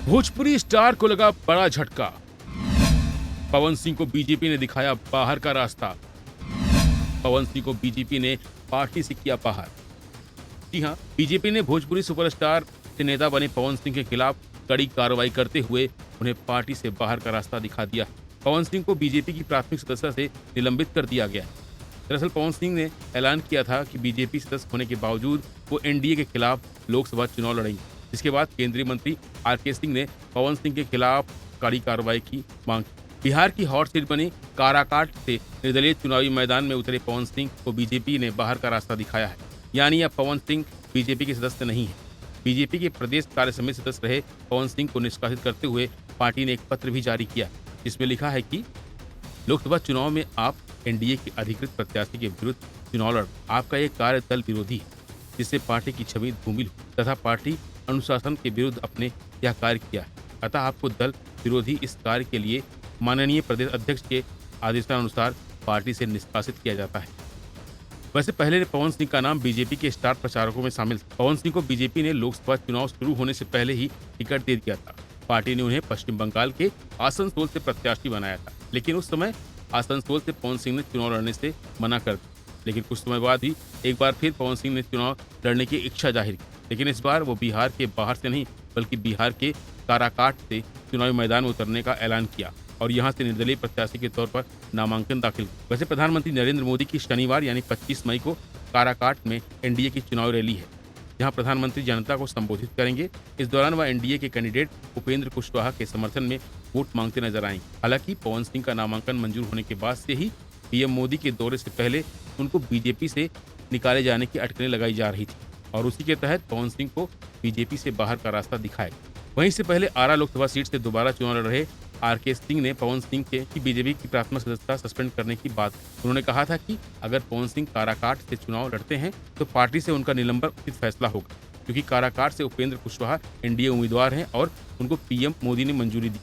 Bhojpuri star को लगा बड़ा झटका। पवन सिंह को बीजेपी ने दिखाया बाहर का रास्ता। पवन सिंह को बीजेपी ने पार्टी से किया बाहर। जी हां, बीजेपी ने भोजपुरी सुपरस्टार से नेता बने पवन सिंह के खिलाफ कड़ी कार्रवाई करते हुए उन्हें पार्टी से बाहर का रास्ता दिखा दिया। पवन सिंह को बीजेपी की प्राथमिक सदस्यता से निलंबित कर दिया गया है। दरअसल पवन सिंह ने ऐलान किया था कि बीजेपी सदस्य होने के बावजूद वो एनडीए के खिलाफ लोकसभा चुनाव लड़ेंगे। जिसके बाद केंद्रीय मंत्री आरके सिंह ने पवन सिंह के खिलाफ कड़ी कार्रवाई की मांग की। बिहार की हॉट सीट बनी काराकाट से निर्दलीय चुनावी मैदान में उतरे पवन सिंह को बीजेपी ने बाहर का रास्ता दिखाया है। यानी अब पवन सिंह बीजेपी के सदस्य नहीं है। बीजेपी के प्रदेश कार्य समिति सदस्य रहे पवन सिंह को निष्कासित करते हुए पार्टी ने एक पत्र भी जारी किया, जिसमें लिखा है कि लोकसभा चुनाव में आप एनडीए के अधिकृत प्रत्याशी के विरुद्ध चुनाव लड़, आपका ये कार्य दल विरोधी है, जिससे पार्टी की छवि धूमिल हो तथा पार्टी अनुशासन के विरुद्ध अपने यह कार्य किया है। अतः आपको दल विरोधी इस कार्य के लिए माननीय प्रदेश अध्यक्ष के आदेशानुसार पार्टी से निष्कासित किया जाता है। वैसे पहले पवन सिंह का नाम बीजेपी के स्टार प्रचारकों में शामिल था। पवन सिंह को बीजेपी ने लोकसभा चुनाव शुरू होने से पहले ही टिकट दे दिया था। पार्टी ने उन्हें पश्चिम बंगाल के आसनसोल से प्रत्याशी बनाया था, लेकिन उस समय आसनसोल से पवन सिंह ने चुनाव लड़ने से मना कर दिया। लेकिन कुछ समय बाद ही एक बार फिर पवन सिंह ने चुनाव लड़ने की इच्छा जाहिर की, लेकिन इस बार वो बिहार के बाहर से नहीं बल्कि बिहार के काराकाट से चुनावी मैदान में उतरने का ऐलान किया और यहां से निर्दलीय प्रत्याशी के तौर पर नामांकन दाखिल किया। वैसे प्रधानमंत्री नरेंद्र मोदी की शनिवार यानी 25 मई को काराकाट में एनडीए की चुनाव रैली है, जहां प्रधानमंत्री जनता को संबोधित करेंगे। इस दौरान वह एनडीए के कैंडिडेट उपेंद्र कुशवाहा के समर्थन में वोट मांगते नजर आएंगे। हालांकि पवन सिंह का नामांकन मंजूर होने के बाद से ही पीएम मोदी के दौरे से पहले उनको बीजेपी से निकाले जाने की अटकलें लगाई जा रही थी और उसी के तहत पवन सिंह को बीजेपी से बाहर का रास्ता दिखाया। वहीं से पहले आरा लोकसभा सीट से दोबारा चुनाव लड़ रहे आरके सिंह ने पवन सिंह के बीजेपी की प्राथमिक सदस्यता सस्पेंड करने की बात। उन्होंने कहा था कि अगर पवन सिंह काराकाट से चुनाव लड़ते हैं तो पार्टी से उनका निलंबन उचित फैसला होगा, क्योंकि काराकाट से उपेंद्र कुशवाहा एनडीए उम्मीदवार हैं और उनको पीएम मोदी ने मंजूरी दी।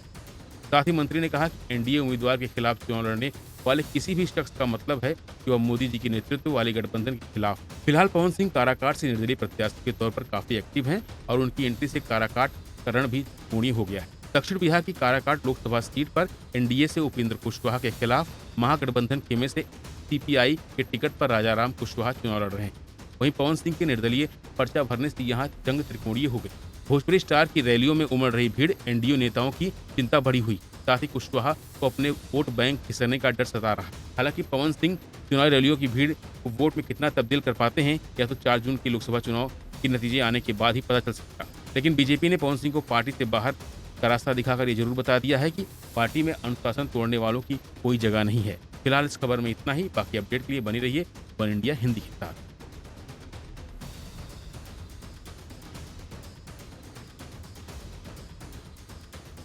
साथ ही मंत्री ने कहा कि एनडीए उम्मीदवार के खिलाफ चुनाव लड़ने वाले किसी भी शख्स का मतलब है कि वह मोदी जी के नेतृत्व वाले गठबंधन के खिलाफ। फिलहाल पवन सिंह काराकाट से निर्दलीय प्रत्याशी के तौर पर काफी एक्टिव हैं और उनकी एंट्री से काराकाट का रण भी पूर्ण हो गया है। दक्षिण बिहार की काराकाट लोकसभा सीट पर एनडीए से उपेंद्र कुशवाहा के खिलाफ महागठबंधन खेमे से सीपीआई के टिकट पर राजाराम कुशवाहा चुनाव लड़ रहे हैं। वहीं पवन सिंह के निर्दलीय पर्चा भरने से यहाँ जंग त्रिकोणीय हो गई। भोजपुरी स्टार की रैलियों में उमड़ रही भीड़ एनडीए नेताओं की चिंता बढ़ी हुई। साथ ही कुशवाहा को अपने वोट बैंक खिसकने का डर सता रहा। हालांकि पवन सिंह चुनावी रैलियों की भीड़ को वोट में कितना तब्दील कर पाते हैं या तो 4 जून की लोकसभा चुनाव के नतीजे आने के बाद ही पता चल सकता। लेकिन बीजेपी ने पवन सिंह को पार्टी से बाहर का रास्ता दिखाकर ये जरूर बता दिया है कि पार्टी में अनुशासन तोड़ने वालों की कोई जगह नहीं है। फिलहाल इस खबर में इतना ही। बाकी अपडेट के लिए बनी रहिए वन इंडिया हिंदी के साथ।